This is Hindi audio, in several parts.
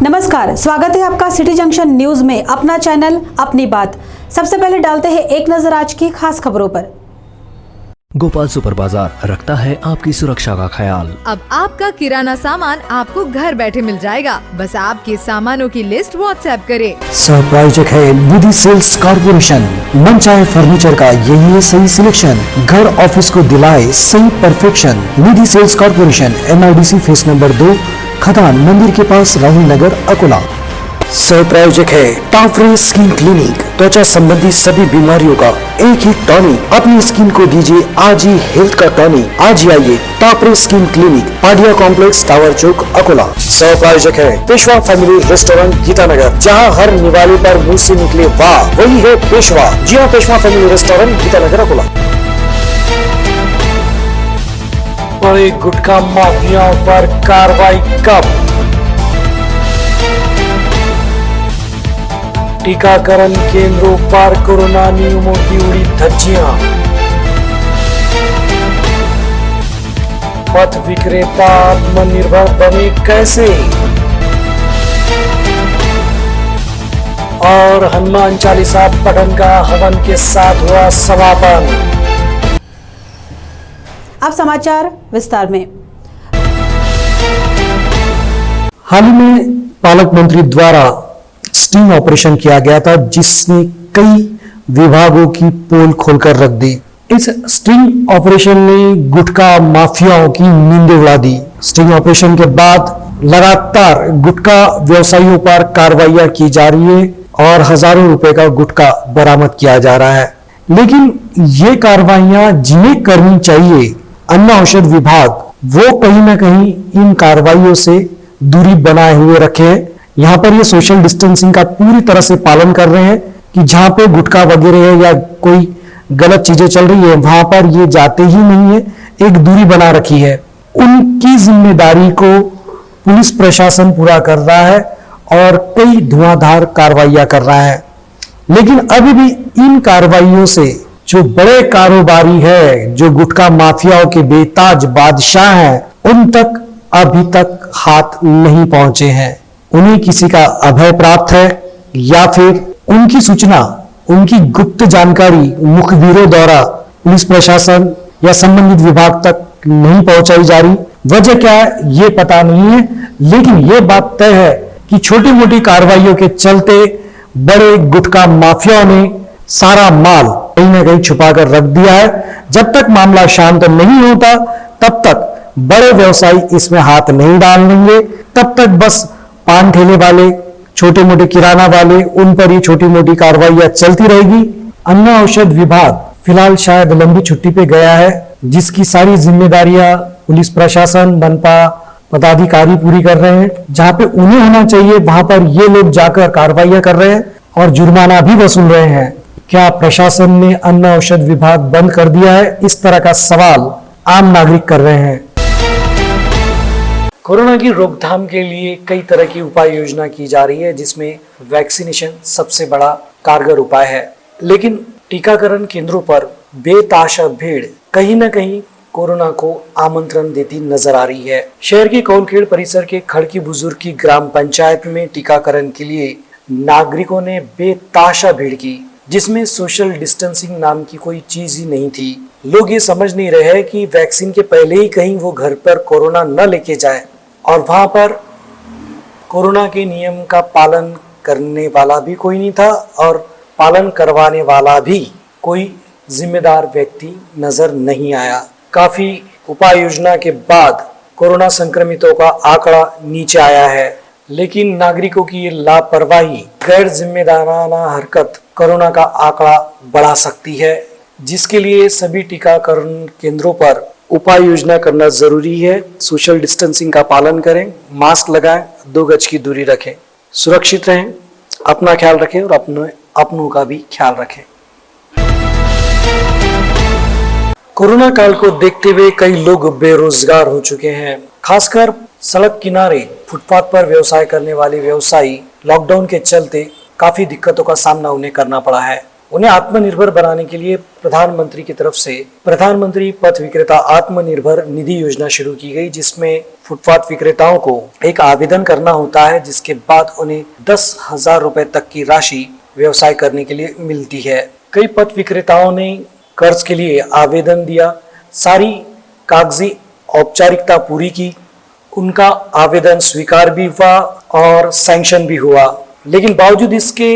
नमस्कार, स्वागत है आपका सिटी जंक्शन न्यूज में। अपना चैनल अपनी बात। सबसे पहले डालते हैं एक नजर आज की खास खबरों पर। गोपाल सुपर बाजार रखता है आपकी सुरक्षा का ख्याल। अब आपका किराना सामान आपको घर बैठे मिल जाएगा। बस आपके सामानों की लिस्ट व्हाट्सएप करें। सहप्रायोजक है निधि सेल्स कॉर्पोरेशन। मनचाहे फर्नीचर का यही है सही सिलेक्शन। घर ऑफिस को दिलाए सही perfection. Nidhi sales corporation, MIDC phase number 2, खदान मंदिर के पास, राहुल नगर, अकोला। सहप्रायोजक है टाफरे स्किन क्लिनिक। त्वचा संबंधी सभी बीमारियों का एक ही टॉनिक। अपनी स्किन को दीजिए आज ही हेल्थ का टॉनिक। आज ही आइए टाफरे skin clinic, Padia complex, tower चौक, अकोला। सहप्रायोजक है पेशवा फैमिली रेस्टोरेंट, गीतानगर। जहां हर निवाले पर मुंह से निकले वाह, वही है पेशवा। जी हाँ, पेशवा फैमिली रेस्टोरेंट, गीतानगर, अकोला। बड़े गुटखा माफियाओं पर कार्रवाई कब? टीकाकरण केंद्रों पर कोरोना नियमों की उड़ी धज्जियां। पथ विक्रेता आत्मनिर्भर बने कैसे? और हनुमान चालीसा पठन का हवन के साथ हुआ समापन। अब समाचार विस्तार में। हाल ही में पालक मंत्री द्वारा स्टिंग ऑपरेशन किया गया था, जिसने कई विभागों की पोल खोलकर रख दी। इस स्टिंग ऑपरेशन ने गुटखा माफियाओं की नींद उड़ा दी। स्टिंग ऑपरेशन के बाद लगातार गुटखा व्यवसायियों पर कार्रवाइयां की जा रही है और हजारों रुपए का गुटखा बरामद किया जा रहा है। लेकिन ये कार्रवाइयां जिन्हें करनी चाहिए, अन्न औषध विभाग, वो कहीं ना कहीं इन कार्रवाइयों से दूरी बनाए हुए रखे हैं। यहाँ पर ये सोशल डिस्टेंसिंग का पूरी तरह से पालन कर रहे हैं कि जहां पे गुटखा वगैरह है या कोई गलत चीजें चल रही है, वहां पर ये जाते ही नहीं है, एक दूरी बना रखी है। उनकी जिम्मेदारी को पुलिस प्रशासन पूरा कर रहा है और कई धुआंधार कार्रवाइयां कर रहा है। लेकिन अभी भी इन कार्रवाइयों से जो बड़े कारोबारी है, जो गुटखा माफियाओं के बेताज बादशाह हैं, उन तक अभी तक हाथ नहीं पहुंचे हैं। उन्हें किसी का अभय प्राप्त है या फिर उनकी सूचना, उनकी गुप्त जानकारी मुखबिरों द्वारा पुलिस प्रशासन या संबंधित विभाग तक नहीं पहुंचाई जा रही। वजह क्या है ये पता नहीं है, लेकिन ये बात तय है कि छोटी मोटी कार्रवाइयों के चलते बड़े गुटखा माफियाओं ने सारा माल कहीं ना कहीं छुपा कर रख दिया है। जब तक मामला शांत नहीं होता, तब तक बड़े व्यवसायी इसमें हाथ नहीं डालेंगे। तब तक बस पान ठेले वाले, छोटे मोटे किराना वाले, उन पर ही छोटी मोटी कार्रवाइयां चलती रहेगी। अन्न औषध विभाग फिलहाल शायद लंबी छुट्टी पे गया है, जिसकी सारी जिम्मेदारियां पुलिस प्रशासन, मनपा पदाधिकारी पूरी कर रहे हैं। जहां पे उन्हें होना चाहिए, वहां पर ये लोग जाकर कार्रवाइयां कर रहे हैं और जुर्माना भी वसूल रहे हैं। क्या प्रशासन ने अन्न औषध विभाग बंद कर दिया है? इस तरह का सवाल आम नागरिक कर रहे हैं। कोरोना की रोकथाम के लिए कई तरह की उपाय योजना की जा रही है, जिसमें वैक्सीनेशन सबसे बड़ा कारगर उपाय है। लेकिन टीकाकरण केंद्रों पर बेताशा भीड़ कहीं न कहीं कोरोना को आमंत्रण देती नजर आ रही है। शहर के कौलखेड़ परिसर के खड़की बुजुर्ग की ग्राम पंचायत में टीकाकरण के लिए नागरिकों ने बेताशा भीड़ की, जिसमें सोशल डिस्टेंसिंग नाम की कोई चीज ही नहीं थी। लोग ये समझ नहीं रहे हैं कि वैक्सीन के पहले ही कहीं वो घर पर कोरोना न लेके जाए, और वहां पर कोरोना के नियम का पालन करने वाला भी कोई नहीं था और पालन करवाने वाला भी कोई जिम्मेदार व्यक्ति नजर नहीं आया। काफी उपाय योजना के बाद कोरोना संक्रमितों का आंकड़ा नीचे आया है, लेकिन नागरिकों की ये लापरवाही, गैर जिम्मेदाराना हरकत कोरोना का आंकड़ा बढ़ा सकती है, जिसके लिए सभी टीकाकरण केंद्रों पर उपाय योजना करना जरूरी है। सोशल डिस्टेंसिंग का पालन करें, मास्क लगाएं, 2 गज की दूरी रखें, सुरक्षित रहें, अपना ख्याल रखें और अपनों का भी ख्याल रखें। कोरोना काल को देखते हुए कई लोग बेरोजगार हो चुके हैं। खासकर सड़क किनारे फुटपाथ पर व्यवसाय करने वाले व्यवसायी लॉकडाउन के चलते काफी दिक्कतों का सामना उन्हें करना पड़ा है। उन्हें आत्मनिर्भर बनाने के लिए प्रधानमंत्री की तरफ से प्रधानमंत्री पथ विक्रेता आत्मनिर्भर निधि योजना शुरू की गई, जिसमें फुटपाथ विक्रेताओं को एक आवेदन करना होता है, जिसके बाद उन्हें 10,000 रुपए तक की राशि व्यवसाय करने के लिए मिलती है। कई पथ विक्रेताओं ने कर्ज के लिए आवेदन दिया, सारी कागजी औपचारिकता पूरी की, उनका आवेदन स्वीकार भी हुआ और सैंक्शन भी हुआ, लेकिन बावजूद इसके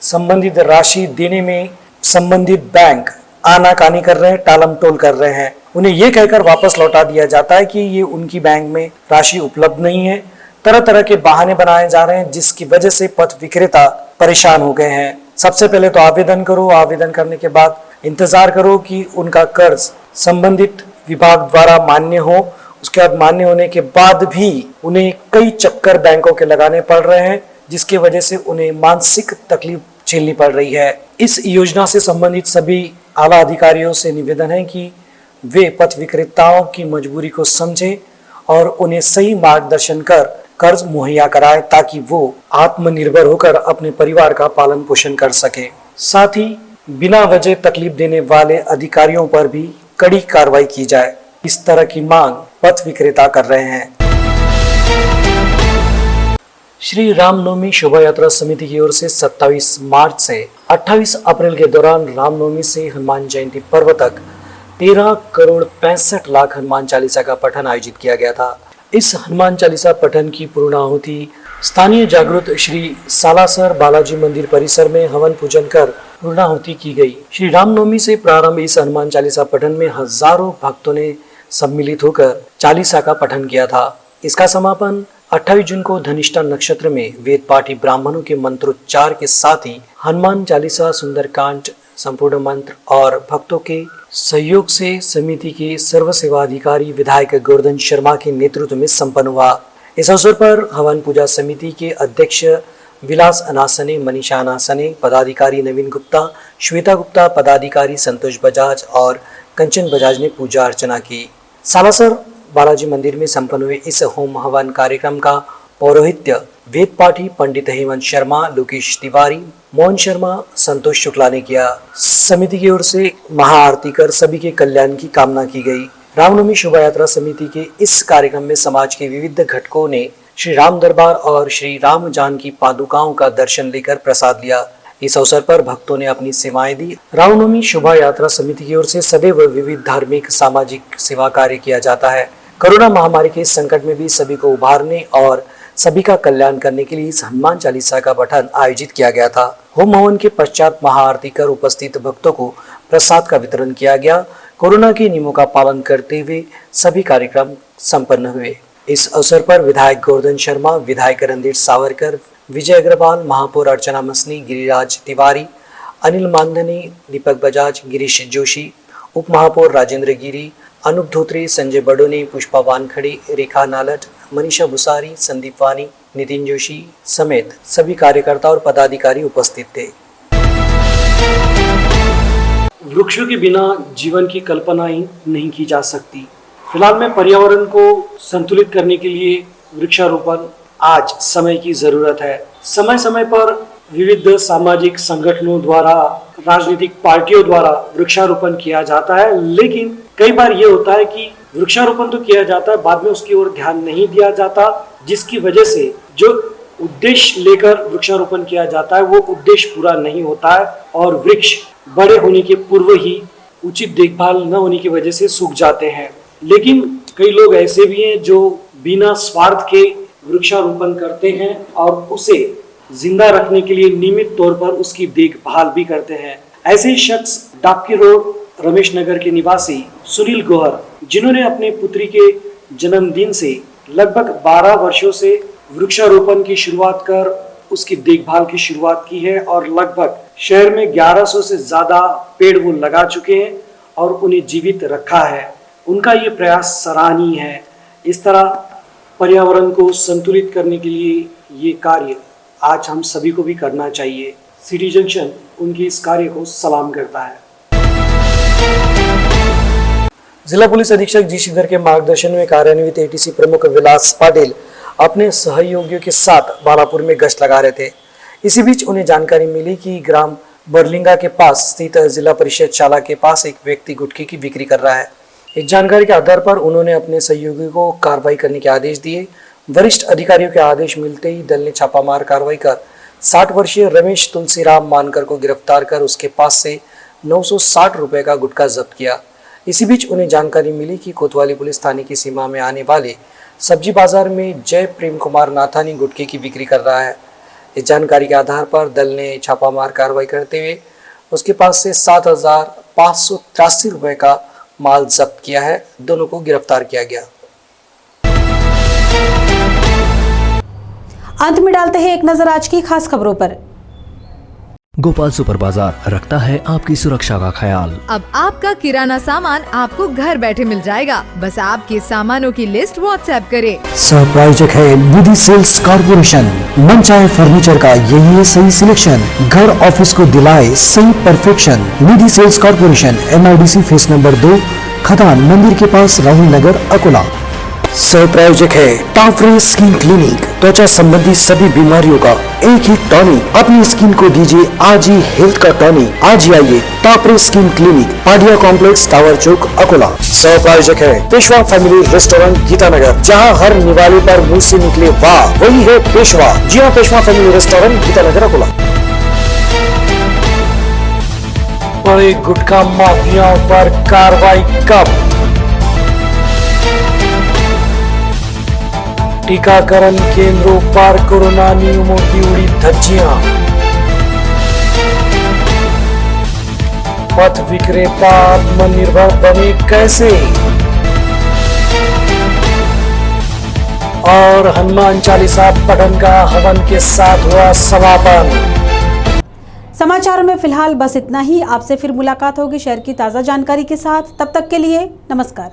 संबंधित राशि देने में संबंधित बैंक आनाकानी कर रहे हैं, टालम टोल कर रहे हैं। उन्हें यह कहकर वापस लौटा दिया जाता है कि ये उनकी बैंक में राशि उपलब्ध नहीं है। तरह तरह के बहाने बनाए जा रहे हैं, जिसकी वजह से पथ विक्रेता परेशान हो गए हैं। सबसे पहले तो आवेदन करो, आवेदन करने के बाद इंतजार करो कि उनका कर्ज संबंधित विभाग द्वारा मान्य हो। उसके बाद मान्य होने के बाद भी उन्हें कई चक्कर बैंकों के लगाने पड़ रहे हैं, जिसकी वजह से उन्हें मानसिक तकलीफ झेलनी पड़ रही है। इस योजना से संबंधित सभी आला अधिकारियों से निवेदन है कि वे पथ विक्रेताओं की मजबूरी को समझें और उन्हें सही मार्गदर्शन कर कर्ज मुहैया कराएं, ताकि वो आत्मनिर्भर होकर अपने परिवार का पालन पोषण कर सके। साथ ही बिना वजह तकलीफ देने वाले अधिकारियों पर भी कड़ी कार्रवाई की जाए। इस तरह की मांग पथ विक्रेता कर रहे हैं। श्री रामनवमी शोभा यात्रा समिति की ओर से 27 मार्च से 28 अप्रैल के दौरान रामनवमी से हनुमान जयंती पर्व तक 13 करोड़ 65 लाख हनुमान चालीसा का पठन आयोजित किया गया था। इस हनुमान चालीसा पठन की पूर्णाहुति स्थानीय जागृत श्री सालासर बालाजी मंदिर परिसर में हवन पूजन कर पूर्णाहुति की गई। श्री रामनवमी से प्रारंभ इस हनुमान चालीसा पठन में हजारों भक्तों ने सम्मिलित होकर चालीसा का पठन किया था। इसका समापन 28 जून को धनिष्ठा नक्षत्र में वेद पाठी ब्राह्मणों के मंत्रोच्चार के साथ ही हनुमान चालीसा, सुंदरकांड, संपूर्ण मंत्र और भक्तों के सहयोग से समिति के सर्व सेवा अधिकारी विधायक गोवर्धन शर्मा के नेतृत्व में संपन्न हुआ। इस अवसर पर हवन पूजा समिति के अध्यक्ष विलास अनासने, मनीषा अनासने, पदाधिकारी नवीन गुप्ता, श्वेता गुप्ता, पदाधिकारी संतोष बजाज और कंचन बजाज ने पूजा अर्चना की। सालासर बालाजी मंदिर में संपन्न हुए इस होम हवन कार्यक्रम का पौरोहित्य वेद पाठी पंडित हेमंत शर्मा, लोकेश तिवारी, मोहन शर्मा, संतोष शुक्ला ने किया। समिति की ओर से महाआरती कर सभी के कल्याण की कामना की गई। रामनवमी शोभा यात्रा समिति के इस कार्यक्रम में समाज के विविध घटकों ने श्री राम दरबार और श्री राम जानकी पादुकाओं का दर्शन लेकर प्रसाद लिया। इस अवसर पर भक्तों ने अपनी सेवाएं दी। रामनवमी शोभा यात्रा समिति की ओर से सदैव विविध धार्मिक सामाजिक सेवा कार्य किया जाता है। कोरोना महामारी के इस संकट में भी सभी को उभारने और सभी का कल्याण करने के लिए इस हनुमान चालीसा का पठन आयोजित किया गया था। होम हवन के पश्चात महाआरती कर उपस्थित भक्तों को प्रसाद का वितरण किया गया। कोरोना के नियमों का पालन करते हुए सभी कार्यक्रम संपन्न हुए। इस अवसर पर विधायक गोवर्धन शर्मा, विधायक रणधीर सावरकर, विजय अग्रवाल, महापौर अर्चना मसनी, गिरिराज तिवारी, अनिल मानधनी, दीपक बजाज, गिरीश जोशी, उप महापौर राजेंद्र गिरी, अनूप धोत्रे, संजय बडोनी, पुष्पा वानखड़े, रेखा नालट, मनीषा भुसारी, संदीप वानी, नितिन जोशी समेत सभी कार्यकर्ता और पदाधिकारी उपस्थित थे। वृक्षों के बिना जीवन की कल्पना ही नहीं की जा सकती। फिलहाल में पर्यावरण को संतुलित करने के लिए वृक्षारोपण आज समय की जरूरत है। समय समय पर विविध सामाजिक संगठनों द्वारा, राजनीतिक पार्टियों द्वारा वृक्षारोपण किया जाता है, लेकिन कई बार ये होता है कि वृक्षारोपण तो किया जाता है, बाद में उसकी ओर ध्यान नहीं दिया जाता, जिसकी वजह से जो उद्देश्य लेकर वृक्षारोपण किया जाता है वो उद्देश्य पूरा नहीं होता है और वृक्ष बड़े होने के पूर्व ही उचित देखभाल न होने की वजह से सूख जाते हैं। लेकिन कई लोग ऐसे भी हैं जो बिना स्वार्थ के वृक्षारोपण करते हैं और उसे जिंदा रखने के लिए नियमित तौर पर उसकी देखभाल भी करते हैं। ऐसे ही शख्स डाकी रोड रमेश नगर के निवासी सुनील गोहर, जिन्होंने अपने पुत्री के जन्मदिन से लगभग 12 वर्षों से वृक्षारोपण की शुरुआत कर उसकी देखभाल की शुरुआत की है और लगभग शहर में 1100 से ज्यादा पेड़ वो लगा चुके हैं और उन्हें जीवित रखा है। उनका ये प्रयास सराहनीय है। इस तरह पर्यावरण को संतुलित करने के लिए ये कार्य आज हम सभी को भी करना चाहिए। सिटी जंक्शन उनके इस कार्य को सलाम करता है। जिला पुलिस अधीक्षक जी श्रीधर के मार्गदर्शन में कार्यान्वित एटीसी प्रमुख विलास पाटिल अपने सहयोगियों के साथ बालापुर में गश्त लगा रहे थे। इसी बीच उन्हें जानकारी मिली कि ग्राम बरलिंगा के पास स्थित जिला परिषद शाला के पास एक व्यक्ति गुटखे की बिक्री कर रहा है। इस जानकारी के आधार पर उन्होंने अपने सहयोगी को कार्रवाई करने के आदेश दिए। वरिष्ठ अधिकारियों के आदेश मिलते ही दल ने छापामार कार्रवाई कर 60 वर्षीय रमेश तुलसीराम मानकर को गिरफ्तार कर उसके पास से 960 रुपए का गुटखा जब्त किया। इसी बीच उन्हें जानकारी मिली कि कोतवाली पुलिस थाने की सीमा में आने वाले सब्जी बाजार में जय प्रेम कुमार नाथानी गुटखे की बिक्री कर रहा है। इस जानकारी के आधार पर दल ने छापामार कार्रवाई करते हुए उसके पास से 7,583 रुपए का माल जब्त किया है। दोनों को गिरफ्तार किया गया। अंत में डालते हैं एक नजर आज की खास खबरों पर। गोपाल सुपर बाजार रखता है आपकी सुरक्षा का ख्याल। अब आपका किराना सामान आपको घर बैठे मिल जाएगा। बस आपके सामानों की लिस्ट व्हाट्सएप करें। सहप्रायोजक है निधि सेल्स कॉर्पोरेशन। मनचाहे फर्नीचर का यही है सही सिलेक्शन। घर ऑफिस को दिलाए सही perfection. Nidhi sales corporation, MIDC phase number 2, खदान मंदिर के पास, राहुल नगर, अकोला। सहप्रायोजक है टाफरे स्किन क्लिनिक। त्वचा संबंधी सभी बीमारियों का एक ही टॉनिक। अपनी स्किन को दीजिए आज ही हेल्थ का टॉनिक। आज ही आइए टाफरे skin clinic, Padia complex, tower चौक, अकोला। सहप्रायोजक है पेशवा फैमिली रेस्टोरेंट, गीतानगर। जहां हर निवाले पर मुंह से निकले वाह, वही है पेशवा। जी हाँ, पेशवा फैमिली रेस्टोरेंट, गीतानगर, अकोला। बड़े गुटखा माफियाओं पर कार्रवाई कब? टीकाकरण केंद्रों पर कोरोना नियमों की उड़ी धज्जियां। पथ विक्रेता आत्मनिर्भर बने कैसे? और हनुमान चालीसा पठन का हवन के साथ हुआ समापन। समाचारों में फिलहाल बस इतना ही। आपसे फिर मुलाकात होगी शहर की ताज़ा जानकारी के साथ। तब तक के लिए नमस्कार।